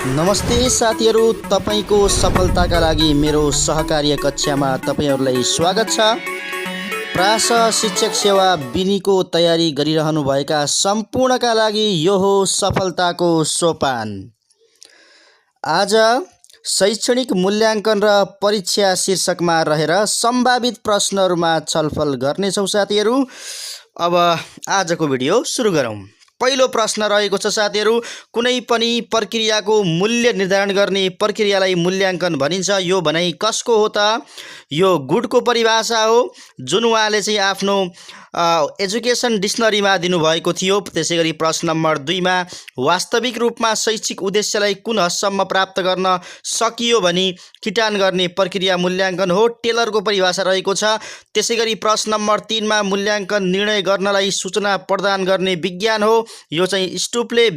नमस्ते साथीहरू, तपाईको सफलताका लागि मेरो सहकार्य कक्षामा तपाईहरूलाई स्वागत छ। प्रास शिक्षक सेवा बिनीको तयारी गरिरहनुभएका सम्पूर्णका लागि यो हो सफलताको सोपान। आज शैक्षणिक मूल्याङ्कन र परीक्षा शीर्षकमा रहेर सम्भावित प्रश्नहरूमा छलफल गर्नेछौँ साथीहरू। अब आजको भिडियो सुरु गरौँ। पहिलो प्रश्न रहेको छ साथीहरू, कुनै पनि प्रक्रियाको मूल्य निर्धारण गर्ने प्रक्रियालाई मूल्याङ्कन भनिन्छ। यो भनाइ कसको हो त? यो गुडको परिभाषा हो, जुन उहाँले चाहिँ आफ्नो एजुकेसन डिक्सनरीमा दिनुभएको थियो। त्यसैगरी प्रश्न नम्बर 2 मा वास्तविक रूपमा शैक्षिक उद्देश्यलाई कुन हदसम्म प्राप्त गर्न सकियो भनी किटान गर्ने प्रक्रिया मूल्याङ्कन हो, टेलरको परिभाषा रहेको छ। त्यसैगरी प्रश्न नम्बर 3 मा मूल्याङ्कन निर्णय गर्नलाई सूचना प्रदान गर्ने विज्ञान हो, यो चाहिँ स्टुपले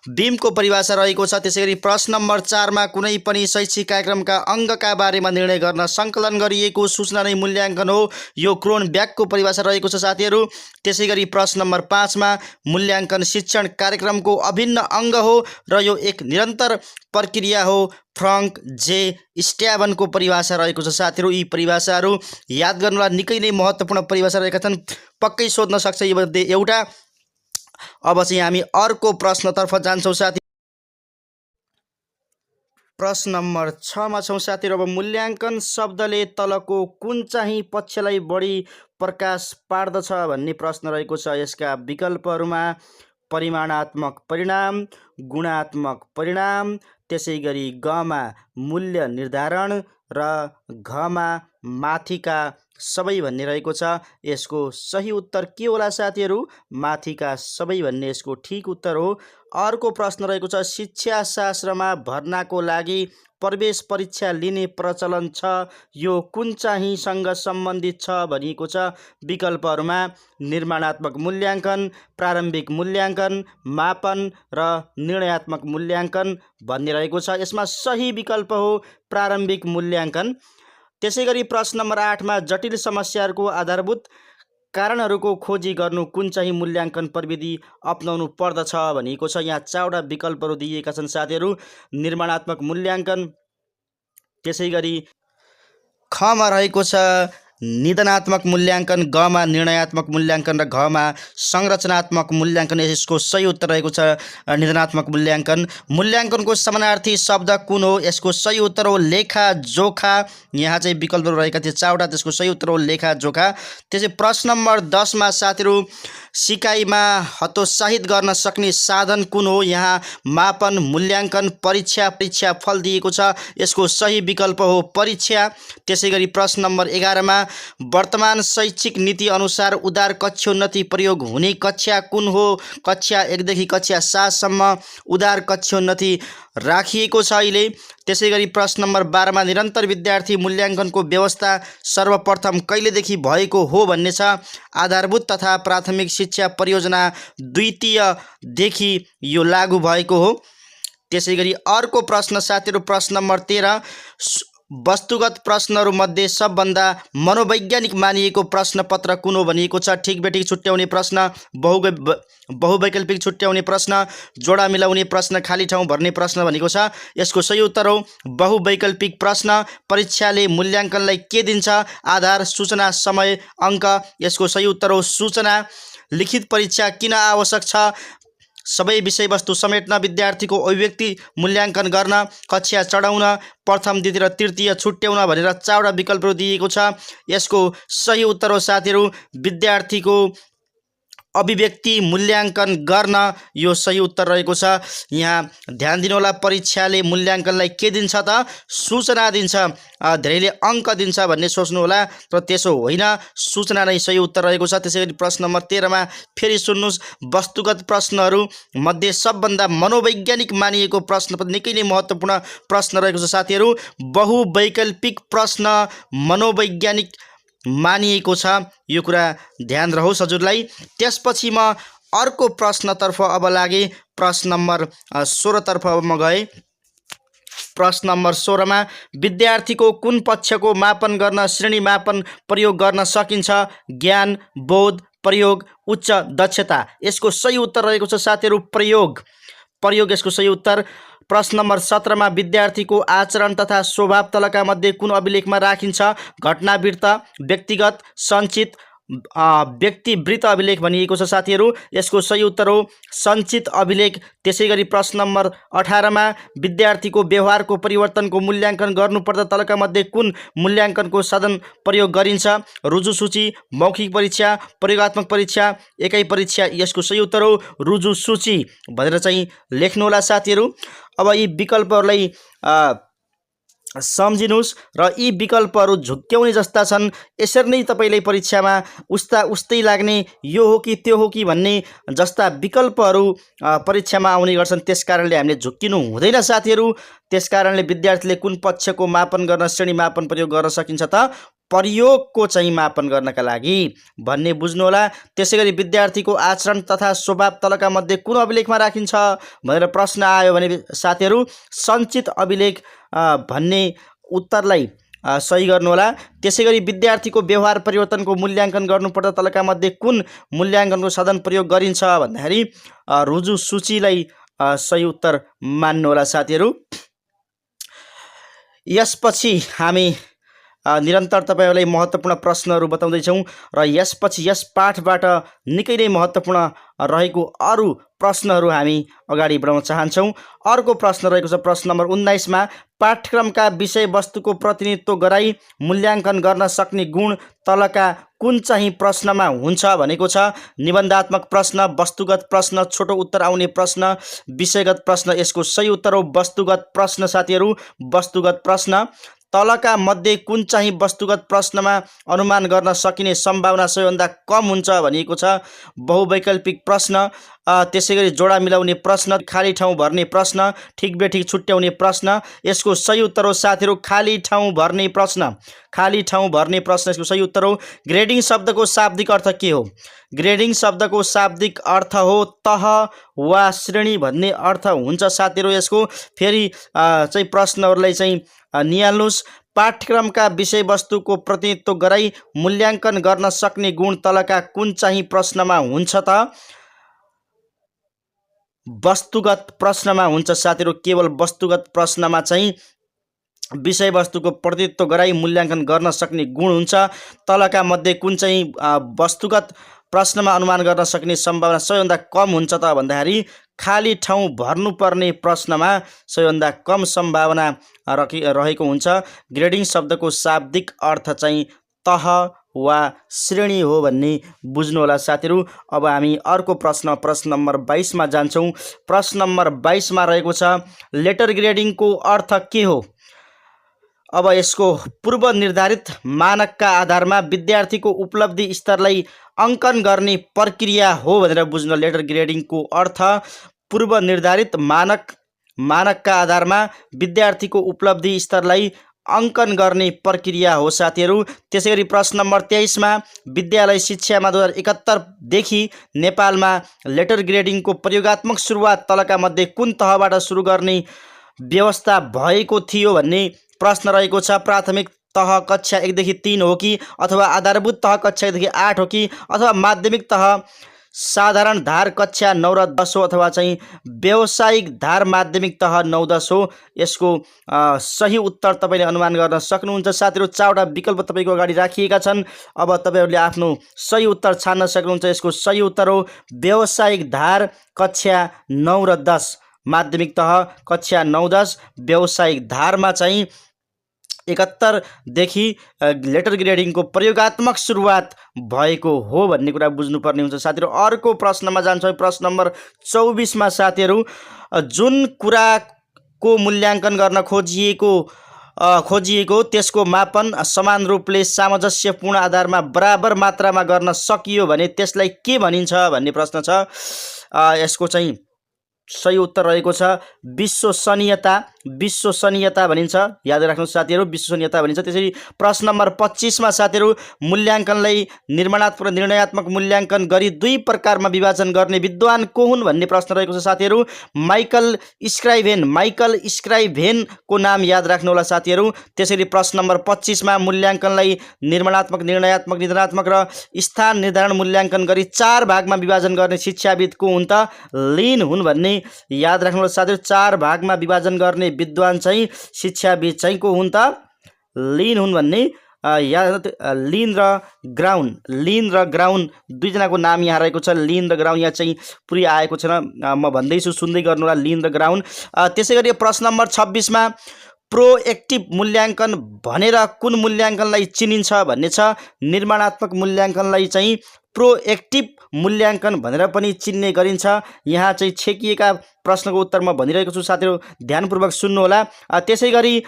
बीमको परिभाषा रहेको छ। त्यसैगरी प्रश्न नम्बर 4 मा कुनै पनि शैक्षिक कार्यक्रमका अङ्गका बारेमा निर्णय गर्न सङ्कलन गरिएको सूचना नै मूल्याङ्कन हो, यो क्रोनब्याकको परिभाषा रहेको छ साथीहरू। त्यसैगरी प्रश्न नम्बर 5 मा मूल्याङ्कन शिक्षण कार्यक्रमको अभिन्न अङ्ग हो र यो एक निरन्तर प्रक्रिया हो, फ्रङ्क जे स्ट्याभनको परिभाषा रहेको छ साथीहरू। यी परिभाषाहरू याद गर्नुलाई निकै नै महत्त्वपूर्ण परिभाषा रहेका छन्, पक्कै सोध्न सक्छ यो मध्ये एउटा। अब चाहिँ हामी अर्को प्रश्नतर्फ जान्छौँ साथी। प्रश्न नम्बर 6 मा छौँ साथीहरू। अब मूल्याङ्कन शब्दले तलको कुन चाहिँ पक्षलाई बढी प्रकाश पार्दछ भन्ने प्रश्न रहेको छ। यसका विकल्पहरूमा परिमाणात्मक परिणाम, गुणात्मक परिणाम, त्यसैगरी गमा मूल्य निर्धारण र घमा माथिका सबै भन्ने रहेको छ। यसको सही उत्तर के होला साथीहरू? माथिका सबै भन्ने यसको ठिक उत्तर हो। अर्को प्रश्न रहेको छ, शिक्षाशास्त्रमा भर्नाको लागि प्रवेश परीक्षा लिने प्रचलन छ, यो कुन चाहिँसँग सम्बन्धित छ भनिएको छ। विकल्पहरूमा निर्माणात्मक मूल्याङ्कन, प्रारम्भिक मूल्याङ्कन, मापन र निर्णयात्मक मूल्याङ्कन भन्ने रहेको छ। यसमा सही विकल्प हो प्रारम्भिक मूल्याङ्कन। त्यसैगरी प्रश्न नम्बर 8 मा जटिल समस्याहरूको आधारभूत कारणहरूको खोजी गर्नु कुन चाहिँ मूल्याङ्कन प्रविधि अपनाउनु पर्दछ भनिएको छ। यहाँ 4वटा विकल्पहरू दिइएका छन् साथीहरू। निर्माणात्मक मूल्याङ्कन, त्यसैगरी खमा रहेको छ निदानात्मक मूल्याङ्कन, गमा निर्णयात्मक मूल्याङ्कन र घमा संरचनात्मक मूल्याङ्कन। यसको सही उत्तर रहेको छ निदानात्मक मूल्याङ्कन। मूल्याङ्कनको समानार्थी शब्द कुन हो? यसको सही उत्तर हो लेखाजोखा। यहाँ चाहिँ विकल्पहरू रहेका थिए 4वटा, त्यसको सही उत्तर हो लेखाजोखा। त्यसै प्रश्न नम्बर 10 मा साथीहरू, सिकाइमा हतोत्साहित गर्न सक्ने साधन कुन हो? यहाँ मापन, मूल्याङ्कन, परीक्षा फल दिएको छ। यसको सही विकल्प हो परीक्षा। त्यसैगरी प्रश्न नम्बर 11 मा वर्तमान शैक्षिक नीति अनुसार उदार कक्षोन्नति प्रयोग हुने कक्षा कुन हो? कक्षा 1 देखि कक्षा 7 सम्म उदार कक्षोन्नति राखिएको छ अहिले। त्यसैगरी प्रश्न नम्बर 12 मा निरन्तर विद्यार्थी मूल्याङ्कनको व्यवस्था सर्वप्रथम कहिलेदेखि भएको हो भन्ने छ। आधारभूत तथा प्राथमिक शिक्षा परियोजना द्वितीयदेखि यो लागू भएको हो। त्यसैगरी अर्को प्रश्न साथीहरू, प्रश्न नम्बर 13, वस्तुगत प्रश्नहरूमध्ये सबभन्दा मनोवैज्ञानिक मानिएको प्रश्नपत्र कुन हो भनिएको छ। ठिक बेठिक छुट्याउने प्रश्न, बहुवैकल्पिक छुट्याउने प्रश्न, जोडा मिलाउने प्रश्न, खाली ठाउँ भर्ने प्रश्न भनेको छ। यसको सही उत्तर हो बहुवैकल्पिक प्रश्न। परीक्षाले मूल्याङ्कनलाई के दिन्छ? आधार, सूचना, समय, अङ्क। यसको सही उत्तर हो सूचना। लिखित परीक्षा किन आवश्यक छ? सबै विषयवस्तु समेट्न, विद्यार्थीको अभिव्यक्ति मूल्याङ्कन गर्न, कक्षा चढाउन, प्रथम, द्वितीय र तृतीय छुट्याउन भनेर 4वटा विकल्पहरू दिएको छ। यसको सही उत्तर हो साथीहरू विद्यार्थीको अभिव्यक्ति मूल्याङ्कन गर्न, यो सही उत्तर रहेको छ। यहाँ ध्यान दिनुहोला, परीक्षाले मूल्याङ्कनलाई के दिन्छ त? सूचना दिन्छ। धेरैले अङ्क दिन्छ भन्ने सोच्नुहोला, तर त्यसो होइन, सूचना नै सही उत्तर रहेको छ। त्यसैगरी प्रश्न नम्बर 13 मा फेरि सुन्नुहोस्, वस्तुगत प्रश्नहरू मध्ये सबभन्दा मनोवैज्ञानिक मानिएको प्रश्न निकै नै महत्त्वपूर्ण प्रश्न रहेको छ साथीहरू। बहुवैकल्पिक प्रश्न मनोवैज्ञानिक मानिएको छ, यो कुरा ध्यान रहोस् हजुरलाई। त्यसपछि म अर्को प्रश्नतर्फ अब लागे। प्रश्न नम्बर 16 तर्फ अब म गएँ। प्रश्न नम्बर 16 मा विद्यार्थीको कुन पक्षको मापन गर्न श्रेणी मापन प्रयोग गर्न सकिन्छ? ज्ञान, बोध, प्रयोग, उच्च दक्षता। यसको सही उत्तर रहेको छ साथीहरू प्रयोग। यसको सही उत्तर। प्रश्न नम्बर 17 मा विद्यार्थीको आचरण तथा स्वभाव तलका मध्ये कुन अभिलेखमा राखिन्छ? घटनावृत्त, व्यक्तिगत, सञ्चित, व्यक्तिवृत्त अभिलेख भनिएको छ साथीहरू। यसको सही उत्तर हो सञ्चित अभिलेख। त्यसै गरी प्रश्न नम्बर 18 मा विद्यार्थीको व्यवहारको परिवर्तनको मूल्याङ्कन गर्नुपर्दा तलका मध्ये कुन मूल्याङ्कनको साधन प्रयोग गरिन्छ? रुजु सूची, मौखिक परीक्षा, प्रयोगात्मक परीक्षा, एकै परीक्षा। यसको सही उत्तर हो रुजु सूची भनेर चाहिँ लेख्नुहोला साथीहरू। अब यी विकल्पहरूलाई सम्झिनुहोस् र यी विकल्पहरू झुक्क्याउने जस्ता छन्। यसरी नै तपाईँलाई परीक्षामा उस्तै लाग्ने, यो हो कि त्यो हो कि भन्ने जस्ता विकल्पहरू परीक्षामा आउने गर्छन्। त्यसकारणले हामीले झुक्किनु हुँदैन साथीहरू। त्यसकारणले विद्यार्थीले कुन पक्षको मापन गर्न श्रेणी मापन प्रयोग गर्न सकिन्छ त? प्रयोगको चाहिँ मापन गर्नका लागि भन्ने बुझ्नुहोला। त्यसै गरी विद्यार्थीको आचरण तथा स्वभाव तलका मध्ये कुन अभिलेखमा राखिन्छ भनेर प्रश्न आयो भने साथीहरू सञ्चित अभिलेख भन्ने उत्तरलाई सही गर्नुहोला। त्यसै गरी विद्यार्थीको व्यवहार परिवर्तनको मूल्याङ्कन गर्नुपर्दा तलका मध्ये कुन मूल्याङ्कनको साधन प्रयोग गरिन्छ भन्दाखेरि रुजु सूचीलाई सही उत्तर मान्नुहोला साथीहरू। यसपछि हामी निरन्तर तपाईँहरूलाई महत्त्वपूर्ण प्रश्नहरू बताउँदैछौँ र यसपछि यस पाठबाट निकै नै महत्त्वपूर्ण रहेको अरू प्रश्नहरू हामी अगाडि बढाउन चाहन्छौँ। अर्को प्रश्न रहेको छ प्रश्न नम्बर 19 मा पाठ्यक्रमका विषयवस्तुको प्रतिनिधित्व गराई मूल्याङ्कन गर्न सक्ने गुण तलका कुन चाहिँ प्रश्नमा हुन्छ भनेको छ? निबन्धात्मक प्रश्न, वस्तुगत प्रश्न, छोटो उत्तर आउने प्रश्न, विषयगत प्रश्न। यसको सही उत्तर हो वस्तुगत प्रश्न साथीहरू। वस्तुगत प्रश्न तलका मध्ये कुन चाहिँ वस्तुगत प्रश्नमा अनुमान गर्न सकिने सम्भावना सबैभन्दा कम हुन्छ भनिएको छ? बहुवैकल्पिक प्रश्न, त्यसै गरी जोडा मिलाउने प्रश्न, खाली ठाउँ भर्ने प्रश्न, ठिक बेठिक छुट्याउने प्रश्न। यसको सही उत्तर हो साथीहरू खाली ठाउँ भर्ने प्रश्न। खाली ठाउँ भर्ने प्रश्न यसको सही उत्तर हो। ग्रेडिङ शब्दको शाब्दिक अर्थ के हो? ग्रेडिङ शब्दको शाब्दिक अर्थ हो तह वा श्रेणी भन्ने अर्थ हुन्छ साथीहरू। यसको फेरि चाहिँ प्रश्नहरूलाई चाहिँ निहाल्नुहोस्। पाठ्यक्रमका विषयवस्तुको प्रतिनिधित्व गराई मूल्याङ्कन गर्न सक्ने गुण तलका कुन चाहिँ प्रश्नमा हुन्छ त? वस्तुगत प्रश्नमा हुन्छ साथीहरू। केवल वस्तुगत प्रश्नमा चाहिँ विषयवस्तुको प्रतिनिधित्व गराई मूल्याङ्कन गर्न सक्ने गुण हुन्छ। तलका मध्ये कुन चाहिँ वस्तुगत प्रश्नमा अनुमान गर्न सक्ने सम्भावना सबैभन्दा कम हुन्छ त भन्दाखेरि खाली ठाउँ भर्नुपर्ने प्रश्नमा सबैभन्दा कम सम्भावना रहेको हुन्छ। ग्रेडिङ शब्दको शाब्दिक अर्थ चाहिँ तह वा श्रेणी हो भन्ने बुझ्नुहोला साथीहरू। अब हामी अर्को प्रश्न नम्बर 22 मा जान्छौँ। प्रश्न नम्बर 22 मा रहेको छ लेटर ग्रेडिङको अर्थ के हो? अब यसको पूर्व निर्धारित मानकका आधारमा विद्यार्थीको उपलब्धि स्तरलाई अङ्कन गर्ने प्रक्रिया हो भनेर बुझ्नु। लेटर ग्रेडिङको अर्थ पूर्व निर्धारित मानकका आधारमा विद्यार्थीको उपलब्धि स्तरलाई अङ्कन गर्ने प्रक्रिया हो साथीहरू। त्यसै गरी प्रश्न नम्बर 23 मा विद्यालय शिक्षामा 2071 देखि नेपालमा लेटर ग्रेडिङको प्रयोगात्मक सुरुवात तलका मध्ये कुन तहबाट सुरु गर्ने व्यवस्था भएको थियो भन्ने प्रश्न रहेको छ। प्राथमिक तह कक्षा 1 देखि 3 हो कि, अथवा आधारभूत तह कक्षा 1 देखि 8 हो कि, अथवा माध्यमिक तह साधारण धार कक्षा 9 र 10 हो, अथवा चाहिँ व्यावसायिक धार माध्यमिक तह 9-10 हो? यसको सही उत्तर तपाईँले अनुमान गर्न सक्नुहुन्छ साथीहरू। 4वटा विकल्प तपाईँको अगाडि राखिएका छन्। अब तपाईँहरूले आफ्नो सही उत्तर छान्न सक्नुहुन्छ। यसको सही उत्तर हो व्यावसायिक धार कक्षा 9 र 10। माध्यमिक तह कक्षा 9-10 व्यावसायिक धारमा चाहिँ 71 देखि लेटर ग्रेडिङको प्रयोगात्मक सुरुवात भएको हो भन्ने कुरा बुझ्नुपर्ने हुन्छ साथीहरू। अर्को प्रश्नमा जान्छौँ। प्रश्न नम्बर 24 मा साथीहरू जुन कुराको मूल्याङ्कन गर्न खोजिएको त्यसको मापन समान रूपले सामञ्जस्यपूर्ण आधारमा बराबर मात्रामा गर्न सकियो भने त्यसलाई के भनिन्छ भन्ने प्रश्न छ। यसको चाहिँ सही उत्तर रहेको छ विश्वसनीयता। विश्वसनीयता भनिन्छ। याद राख्नुहोस् साथीहरू, विश्वसनीयता भनिन्छ। त्यसरी प्रश्न नम्बर 25 मा साथीहरू मूल्याङ्कनलाई निर्माणात्मक र निर्णयात्मक मूल्याङ्कन गरी दुई प्रकारमा विभाजन गर्ने विद्वान को हुन् भन्ने प्रश्न रहेको छ साथीहरू। माइकल स्क्राइभेनको नाम याद राख्नु होला साथीहरू। त्यसरी प्रश्न नम्बर 25 मा मूल्याङ्कनलाई निर्माणात्मक, निर्णयात्मक, निधनात्मक र स्थान निर्धारण मूल्याङ्कन गरी 4 भागमा विभाजन गर्ने शिक्षाविद को हुन् त? लिन हुन् भन्ने याद राख्नु होला साथीहरू। 4 भागमा विभाजन गर्ने विद्वान चाहिँ शिक्षाविद चाहिँ को हुन् त? लिन हुन् भन्ने लिन र ग्राउन दुईजनाको नाम यहाँ रहेको छ। लिन र ग्राउन यहाँ चाहिँ पुरै आएको छैन, म भन्दैछु, सुन्दै गर्नु होला, लिन र ग्राउन। त्यसै गरी प्रश्न नम्बर 26 मा प्रोएक्टिभ मूल्याङ्कन भनेर कुन मूल्याङ्कनलाई चिनिन्छ भन्ने छ। निर्माणात्मक मूल्याङ्कनलाई चाहिँ प्रोएक्टिभ मूल्याङ्कन भनेर पनि चिन्ने गरिन्छ। यहाँ चाहिँ छेकिएका प्रश्नको उत्तर म भनिरहेको छु साथीहरू, ध्यानपूर्वक सुन्नु होला। त्यसै गरी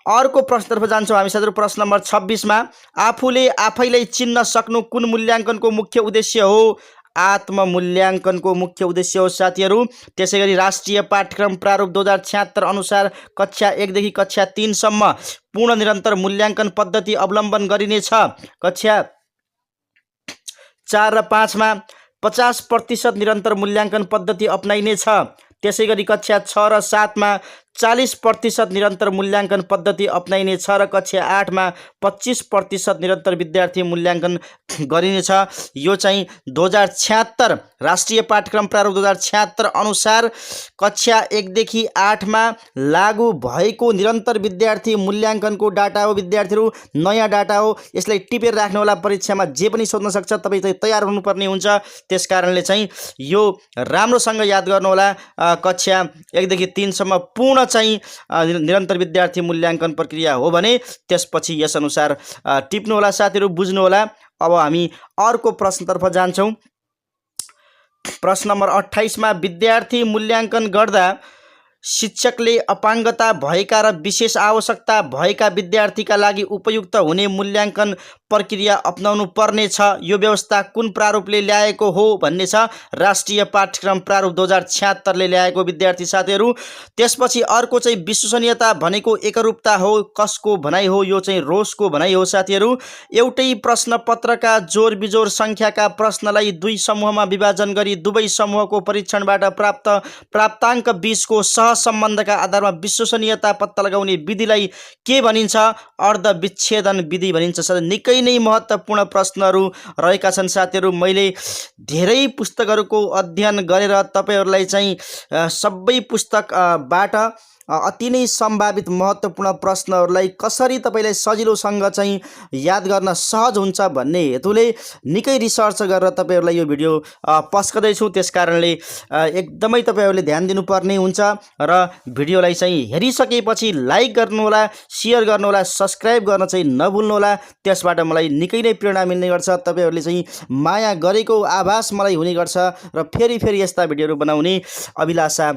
अर्को प्रश्नतर्फ जान्छौँ हामी साथीहरू। प्रश्न नम्बर 26 मा आफूले आफैलाई चिन्न सक्नु कुन मूल्याङ्कनको मुख्य उद्देश्य हो? आत्ममूल्याङ्कनको मुख्य उद्देश्य हो साथीहरू। त्यसै गरी राष्ट्रिय पाठ्यक्रम प्रारूप 2076 अनुसार कक्षा 1 देखि कक्षा 3 सम्म पूर्ण निरन्तर मूल्याङ्कन पद्धति अवलम्बन गरिनेछ। कक्षा 4 र 5 मा 50% निरन्तर मूल्याङ्कन पद्धति अपनाइनेछ। त्यसै गरी कक्षा 6 र 7 मा 40% निरन्तर मूल्याङ्कन पद्धति अपनाइनेछ र कक्षा 8 मा 25% निरन्तर विद्यार्थी मूल्याङ्कन गरिनेछ। यो चाहिँ 2076 राष्ट्रिय पाठ्यक्रम प्रारूप 2076 अनुसार कक्षा 1 देखि 8 मा लागू भएको निरन्तर विद्यार्थी मूल्याङ्कनको डाटा हो। विद्यार्थीहरू नयाँ डाटा हो, यसलाई टिपेर राख्नु होला, परीक्षामा जे पनि सोध्न सक्छ, तपाईँ चाहिँ तयार हुनुपर्ने हुन्छ। त्यसकारणले चाहिँ यो राम्रोसँग याद गर्नु होला। कक्षा 1 देखि 3 सम्म पूर्ण चाहिँ निरन्तर विद्यार्थी मूल्याङ्कन प्रक्रिया हो भने त्यसपछि यस अनुसार टिप्नु होला साथीहरू, बुझ्नु होला। अब हामी अर्को प्रश्नतर्फ जान्छौँ। प्रश्न नम्बर 28 मा विद्यार्थी मूल्याङ्कन गर्दा शिक्षकले अपाङ्गता भएका र विशेष आवश्यकता भएका विद्यार्थीका लागि उपयुक्त हुने मूल्याङ्कन प्रक्रिया अपनाउनु पर्नेछ। यो व्यवस्था कुन प्रारूपले ल्याएको हो भन्ने छ। राष्ट्रिय पाठ्यक्रम प्रारूप 2076 ले ल्याएको विद्यार्थी साथीहरू। त्यसपछि अर्को चाहिँ विश्वसनीयता भनेको एकरूपता हो। कसको भनाइ हो? यो चाहिँ रोसको भनाइ हो साथीहरू। एउटै प्रश्नपत्रका जोर बिजोर सङ्ख्याका प्रश्नलाई 2 समूहमा विभाजन गरी दुवै समूहको परीक्षणबाट प्राप्ताङ्क बीचको सहसम्बन्धका आधारमा विश्वसनीयता पत्ता लगाउने विधिलाई के भनिन्छ? अर्धविच्छेदन विधि भनिन्छ। निकै नै महत्त्वपूर्ण प्रश्नहरू रहेका छन् साथीहरू। मैले धेरै पुस्तकहरूको अध्ययन गरेर तपाईहरूलाई चाहिँ सबै पुस्तकबाट अति नै सम्भावित महत्त्वपूर्ण प्रश्नहरूलाई कसरी तपाईँलाई सजिलोसँग चाहिँ याद गर्न सहज हुन्छ भन्ने हेतुले निकै रिसर्च गरेर तपाईँहरूलाई यो भिडियो पोस्ट गर्दैछु। त्यसकारणले एकदमै तपाईँहरूले ध्यान दिनुपर्ने हुन्छ र भिडियोलाई चाहिँ हेरिसकेपछि लाइक गर्नुहोला, सेयर गर्नुहोला, सब्सक्राइब गर्न चाहिँ नभुल्नुहोला। त्यसबाट मलाई निकै नै प्रेरणा मिल्ने गर्छ। तपाईँहरूले चाहिँ माया गरेको आभास मलाई हुने गर्छ र फेरि फेरि यस्ता भिडियोहरू बनाउने अभिलाषा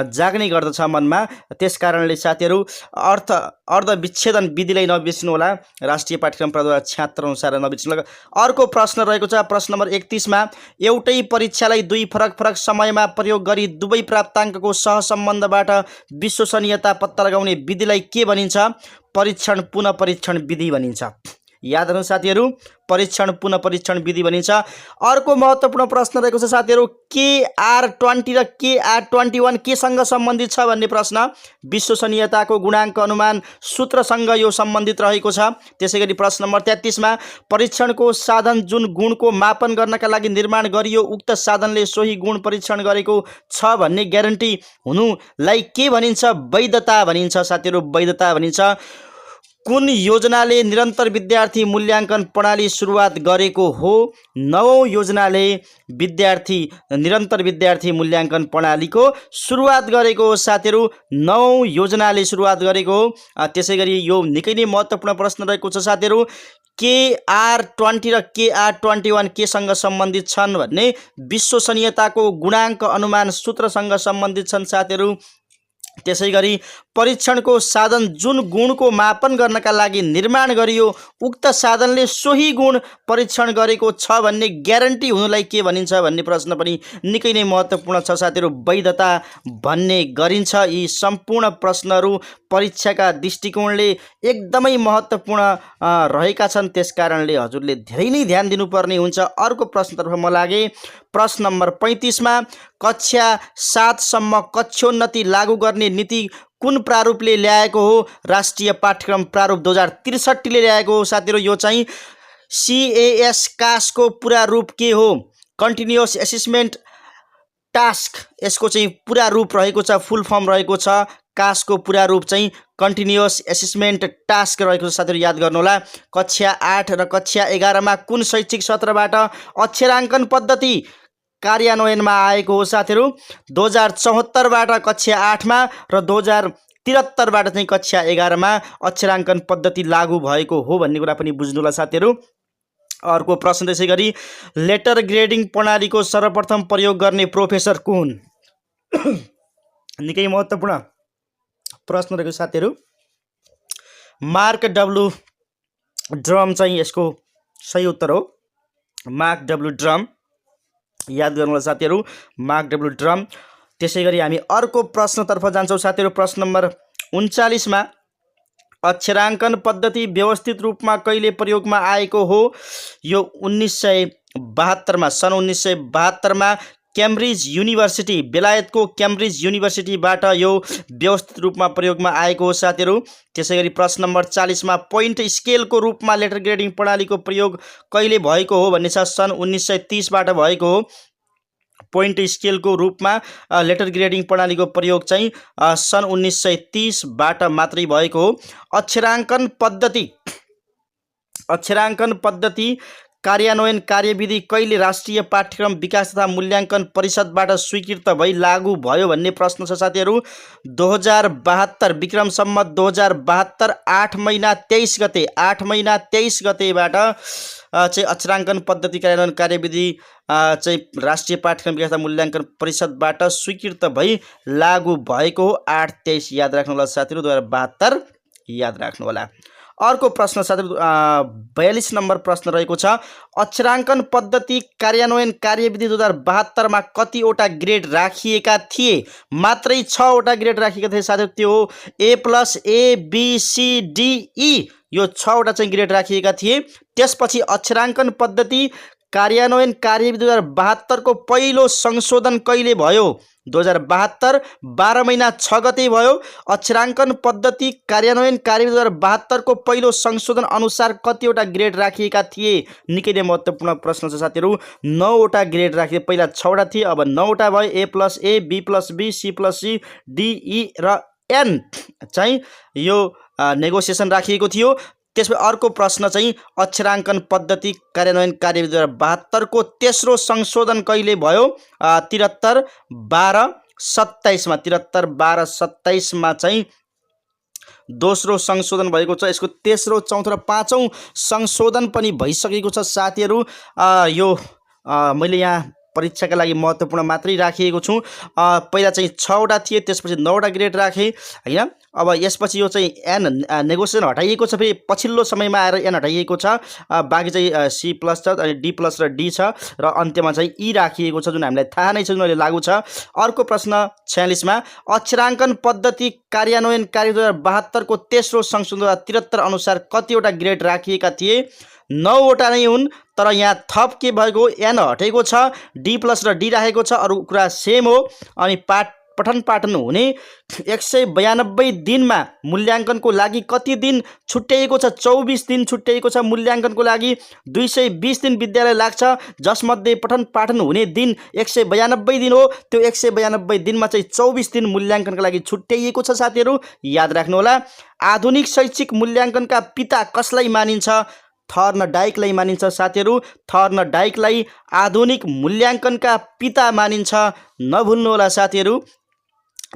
जाग्ने गर्दछ मनमा। त्यसकारणले साथीहरू अर्धविच्छेदन विधिलाई नबिर्सिनु होला। राष्ट्रिय पाठ्यक्रम प्रारूप 2076 अनुसार नबिर्सिनु होला। अर्को प्रश्न रहेको छ प्रश्न नम्बर 31 मा एउटै परीक्षालाई 2 फरक समयमा प्रयोग गरी दुवै प्राप्ताङ्कको सहसम्बन्धबाट विश्वसनीयता पत्ता लगाउने विधिलाई के भनिन्छ? परीक्षण पुनः परीक्षण विधि भनिन्छ। याद राख्नु साथीहरू, परीक्षण पुनः परीक्षण विधि भनिन्छ। अर्को महत्त्वपूर्ण प्रश्न रहेको छ साथीहरू, KR20 र KR21 केसँग सम्बन्धित छ भन्ने प्रश्न। विश्वसनीयताको गुणाङ्क अनुमान सूत्रसँग यो सम्बन्धित रहेको छ। त्यसै गरी प्रश्न नम्बर 33 मा परीक्षणको साधन जुन गुणको मापन गर्नका लागि निर्माण गरियो उक्त साधनले सोही गुण परीक्षण गरेको छ भन्ने ग्यारेन्टी हुनुलाई के भनिन्छ? वैधता भनिन्छ साथीहरू, वैधता भनिन्छ। कुन योजनाले निरन्तर विद्यार्थी मूल्याङ्कन प्रणाली सुरुवात गरेको हो? 9औं योजनाले निरन्तर विद्यार्थी मूल्याङ्कन प्रणालीको सुरुवात गरेको हो साथीहरू। 9औं योजनाले सुरुवात गरेको हो। त्यसै गरी यो निकै नै महत्त्वपूर्ण प्रश्न रहेको छ साथीहरू। KR20 र KR21 केसँग सम्बन्धित छन् भन्ने विश्वसनीयताको गुणाङ्क अनुमान सूत्रसँग सम्बन्धित छन् साथीहरू। त्यसै गरी परीक्षणको साधन जुन गुणको मापन गर्नका लागि निर्माण गरियो उक्त साधनले सोही गुण परीक्षण गरेको छ भन्ने ग्यारेन्टी हुनुलाई के भनिन्छ भन्ने प्रश्न पनि निकै नै महत्त्वपूर्ण छ साथीहरू। वैधता भन्ने गरिन्छ। यी सम्पूर्ण प्रश्नहरू परीक्षाका दृष्टिकोणले एकदमै महत्त्वपूर्ण रहेका छन्, त्यसकारणले हजुरले धेरै नै ध्यान दिनुपर्ने हुन्छ। अर्को प्रश्नतर्फ म लागे। प्रश्न नम्बर 35 मा कक्षा 7 सम्म कक्षोन्नति लागू गर्ने नीति कुन प्रारूपले ल्याएको हो? राष्ट्रिय पाठ्यक्रम प्रारूप 2063 ले ल्याएको हो साथीहरू। यो चाहिँ CAS कासको पुरा रूप के हो? कन्टिन्युअस एसेसमेन्ट टास्क, यसको चाहिँ पुरा रूप रहेको छ, फुल फर्म रहेको छ। कासको पुरा रूप चाहिँ कन्टिन्युअस एसेसमेन्ट टास्क रहेको छ साथीहरू, याद गर्नुहोला। कक्षा 8 र कक्षा 11 मा कुन शैक्षिक सत्रबाट अक्षराङ्कन पद्धति कार्यान्वयनमा आएको हो साथीहरू? 2074 बाट कक्षा 8 मा र 2073 बाट चाहिँ कक्षा 11 मा अक्षराङ्कन पद्धति लागू भएको हो भन्ने कुरा पनि बुझ्नुहोला साथीहरू। अर्को प्रश्न त्यसै गरी लेटर ग्रेडिङ प्रणालीको सर्वप्रथम प्रयोग गर्ने प्रोफेसर कुन? निकै महत्त्वपूर्ण प्रश्न रहेको साथीहरू। मार्क डब्लु ड्रम चाहिँ यसको सही उत्तर हो। मार्क डब्लु ड्रम, याद गर्नुहोला साथीहरू, मार्क डब्लु ड्रम। त्यसै गरी हामी अर्को प्रश्नतर्फ जान्छौँ साथीहरू। प्रश्न नम्बर 39 मा अक्षराङ्कन पद्धति व्यवस्थित रूपमा कहिले प्रयोगमा आएको हो? यो 1972 मा, सन् 1972 मा क्याम्ब्रिज युनिभर्सिटी, बेलायतको क्याम्ब्रिज युनिभर्सिटीबाट यो व्यवस्थित रूपमा प्रयोगमा आएको हो साथीहरू। त्यसै गरी प्रश्न नम्बर 40 मा पोइन्ट स्केलको रूपमा लेटर ग्रेडिङ प्रणालीको प्रयोग कहिले भएको हो भन्ने छ? सन् 1930 बाट भएको हो। पोइन्ट स्केलको रूपमा लेटर ग्रेडिङ प्रणालीको प्रयोग चाहिँ सन् 1930 बाट मात्रै भएको हो। अक्षराङ्कन पद्धति कार्यान्वयन कार्यविधि कहिले राष्ट्रिय पाठ्यक्रम विकास तथा मूल्याङ्कन परिषदबाट स्वीकृत भई लागू भयो भन्ने प्रश्न छ साथीहरू। 2072 विक्रम सम्मत 2072 8 महिना 23 गतेबाट चाहिँ अक्षराङ्कन पद्धति कार्यान्वयन कार्यविधि चाहिँ राष्ट्रिय पाठ्यक्रम विकास तथा मूल्याङ्कन परिषदबाट स्वीकृत भई लागू भएको हो। 8-23 याद राख्नुहोला साथीहरू, 2072 याद राख्नुहोला। अर्को प्रश्न साथीहरू 42 नम्बर प्रश्न रहेको छ। अक्षराङ्कन पद्धति कार्यान्वयन कार्यविधि 2072 मा कतिवटा ग्रेड राखिएका थिए? मात्रै 6 वटा ग्रेड राखिएका थिए साथीहरू। त्यो हो A+ A B C D E, यो 6 वटा चाहिँ ग्रेड राखिएका थिए। त्यसपछि अक्षराङ्कन पद्धति कार्यान्वयन कार्यविधि 2072 को पहिलो संशोधन कहिले भयो? 2072 12 महिना 6 गते भयो। अक्षराङ्कन पद्धति कार्यान्वयन कार्यविधि 2072 को पहिलो संशोधन अनुसार कतिवटा ग्रेड राखिएका थिए? निकै नै महत्त्वपूर्ण प्रश्न छ साथीहरू। 9 वटा ग्रेड राखिए, पहिला 6 वटा थिए, अब 9 वटा भयो। A+ A B+ B C+ C D E र N चाहिँ यो नेगोसिएसन राखिएको थियो। त्यसपछि अर्को प्रश्न चाहिँ अक्षराङ्कन पद्धति कार्यान्वयन कार्यविधि 2072 को तेस्रो संशोधन कहिले भयो? 73-12-27 मा, 73-12-27 मा चाहिँ दोस्रो संशोधन भएको छ। यसको तेस्रो, चौथो र पाँचौं संशोधन पनि भइसकेको छ साथीहरू। यो मैले यहाँ परीक्षाका लागि महत्त्वपूर्ण मात्रै राखिएको छु। पहिला चाहिँ 6 वटा थिए, त्यसपछि 9 वटा ग्रेड राखेँ हैन। अब यसपछि यो चाहिँ एन नेगोसिएसन हटाइएको छ, फेरि पछिल्लो समयमा आएर एन हटाइएको छ। बाँकी चाहिँ C+ छ, अनि D+ र D छ, र अन्त्यमा चाहिँ E राखिएको छ, जुन हामीलाई थाहा नै छ, जुन अहिले लागू छ। अर्को प्रश्न 46 मा अक्षराङ्कन पद्धति कार्यान्वयन कार्यविधि 2072 को तेस्रो संशोधन 2073 अनुसार कतिवटा ग्रेड राखिएका थिए? 9 वटा नै हुन्, तर यहाँ थप के भएको? एन हटेको छ, D+ र D राखेको छ, अरू कुरा सेम हो। अनि पठन पाठन हुने 192 दिनमा मूल्याङ्कनको लागि कति दिन छुट्याइएको छ? 24 दिन छुट्याइएको छ मूल्याङ्कनको लागि। 220 दिन विद्यालय लाग्छ, जसमध्ये पठन पाठन हुने दिन 192 दिन हो। त्यो 192 दिनमा चाहिँ 24 दिन मूल्याङ्कनका लागि छुट्याइएको छ साथीहरू, याद राख्नुहोला। आधुनिक शैक्षिक मूल्याङ्कनका पिता कसलाई मानिन्छ? थर्नडाइकलाई मानिन्छ साथीहरू। थर्नडाइकलाई आधुनिक मूल्याङ्कनका पिता मानिन्छ, नभुल्नुहोला साथीहरू।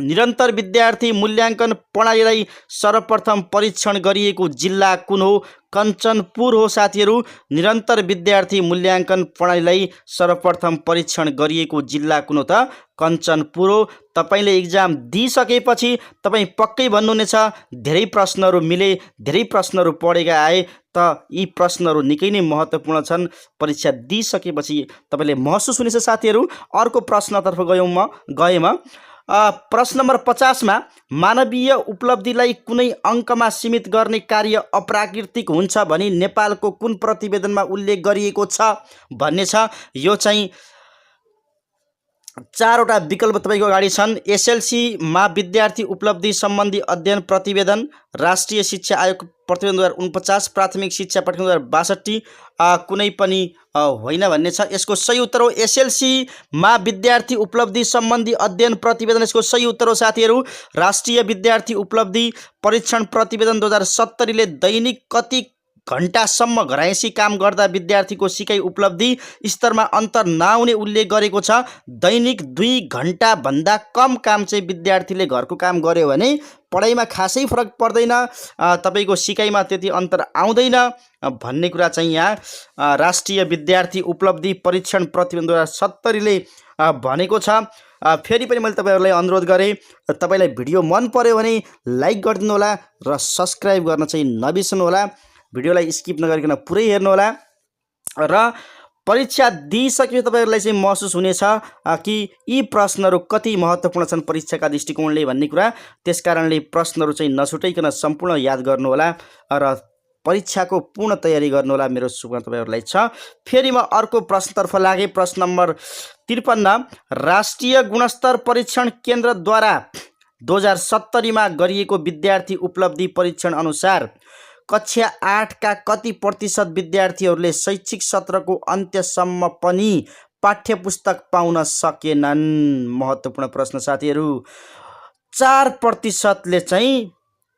निरन्तर विद्यार्थी मूल्याङ्कन प्रणालीलाई सर्वप्रथम परीक्षण गरिएको जिल्ला कुन हो? कञ्चनपुर हो साथीहरू। निरन्तर विद्यार्थी मूल्याङ्कन प्रणालीलाई सर्वप्रथम परीक्षण गरिएको जिल्ला कुन हो त? कञ्चनपुर हो। तपाईँले इक्जाम दिइसकेपछि तपाईँ पक्कै भन्नुहुनेछ धेरै प्रश्नहरू मिले, धेरै प्रश्नहरू पढेका आए, त यी प्रश्नहरू निकै नै महत्त्वपूर्ण छन्। परीक्षा दिइसकेपछि तपाईँले महसुस हुनेछ साथीहरू। अर्को प्रश्नतर्फ गएँ म। प्रश्न नम्बर 50 मा मानवीय उपलब्धिलाई कुनै अङ्कमा सीमित गर्ने कार्य अप्राकृतिक हुन्छ भनी नेपालको कुन प्रतिवेदनमा उल्लेख गरिएको छ भन्ने छ। यो चाहिँ 4वटा विकल्प तपाईँको अगाडि छन्। एसएलसीमा विद्यार्थी उपलब्धि सम्बन्धी अध्ययन प्रतिवेदन, राष्ट्रिय शिक्षा आयोग प्रतिवेदन 2049, प्राथमिक शिक्षा पाठ्यक्रम 2062, कुनै पनि होइन भन्ने छ। यसको सही उत्तर हो एसएलसीमा विद्यार्थी उपलब्धि सम्बन्धी अध्ययन प्रतिवेदन। यसको सही उत्तर हो साथीहरू राष्ट्रिय विद्यार्थी उपलब्धि परीक्षण प्रतिवेदन 2070 ले दैनिक कति घण्टासम्म घरायसी काम गर्दा विद्यार्थीको सिकाइ उपलब्धि स्तरमा अन्तर नआउने उल्लेख गरेको छ। दैनिक 2 घण्टाभन्दा कम काम चाहिँ विद्यार्थीले घरको काम गर्यो भने पढाइमा खासै फरक पर्दैन, तपाईँको सिकाइमा त्यति अन्तर आउँदैन भन्ने कुरा चाहिँ यहाँ राष्ट्रिय विद्यार्थी उपलब्धि परीक्षण प्रतिवेदन 2070 ले भनेको छ। फेरि पनि मैले तपाईँहरूलाई अनुरोध गरेँ, तपाईँलाई भिडियो मन पर्यो भने लाइक गरिदिनु होला र सब्सक्राइब गर्न चाहिँ नबिर्सनु होला। भिडियोलाई स्किप नगरिकन पुरै हेर्नुहोला र परीक्षा दिइसकेपछि तपाईँहरूलाई चाहिँ महसुस हुनेछ कि यी प्रश्नहरू कति महत्त्वपूर्ण छन् परीक्षाका दृष्टिकोणले भन्ने कुरा। त्यसकारणले प्रश्नहरू चाहिँ नछुटाइकन सम्पूर्ण याद गर्नुहोला र परीक्षाको पूर्ण तयारी गर्नुहोला, मेरो शुभकामना तपाईँहरूलाई छ। फेरि म अर्को प्रश्नतर्फ लागेँ। प्रश्न नम्बर 53, राष्ट्रिय गुणस्तर परीक्षण केन्द्रद्वारा 2070 मा गरिएको विद्यार्थी उपलब्धि परीक्षण अनुसार कक्षा 8 का कति प्रतिशत विद्यार्थीहरूले शैक्षिक सत्रको अन्त्यसम्म पनि पाठ्यपुस्तक पाउन सकेनन्? महत्त्वपूर्ण प्रश्न साथीहरू। 4% ले चाहिँ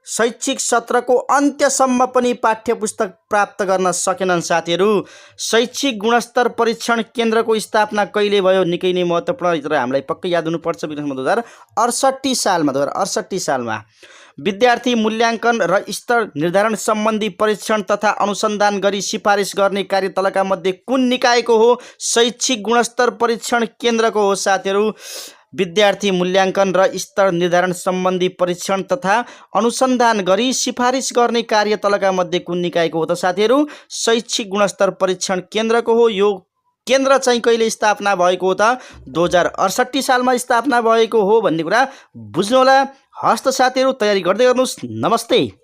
शैक्षिक सत्रको अन्त्यसम्म पनि पाठ्यपुस्तक प्राप्त गर्न सकेनन् साथीहरू। शैक्षिक गुणस्तर परीक्षण केन्द्रको स्थापना कहिले भयो? निकै नै महत्त्वपूर्ण, तर हामीलाई पक्कै याद हुनुपर्छ। 2068 सालमा विद्यार्थी मूल्याङ्कन र स्तर निर्धारण सम्बन्धी परीक्षण तथा अनुसन्धान गरी सिफारिस गर्ने कार्यतलका मध्ये कुन निकायको हो? शैक्षिक गुणस्तर परीक्षण केन्द्रको हो साथीहरू। विद्यार्थी मूल्याङ्कन र स्तर निर्धारण सम्बन्धी परीक्षण तथा अनुसन्धान गरी सिफारिस गर्ने कार्यतलका मध्ये कुन निकायको हो त साथीहरू? शैक्षिक गुणस्तर परीक्षण केन्द्रको हो। यो केन्द्र चाहिँ कहिले स्थापना भएको हो त? 2068 सालमा स्थापना भएको हो भन्ने कुरा बुझ्नुहोला। हस्त साथीहरू, तयारी गर्दै गर्नुहोस्। नमस्ते।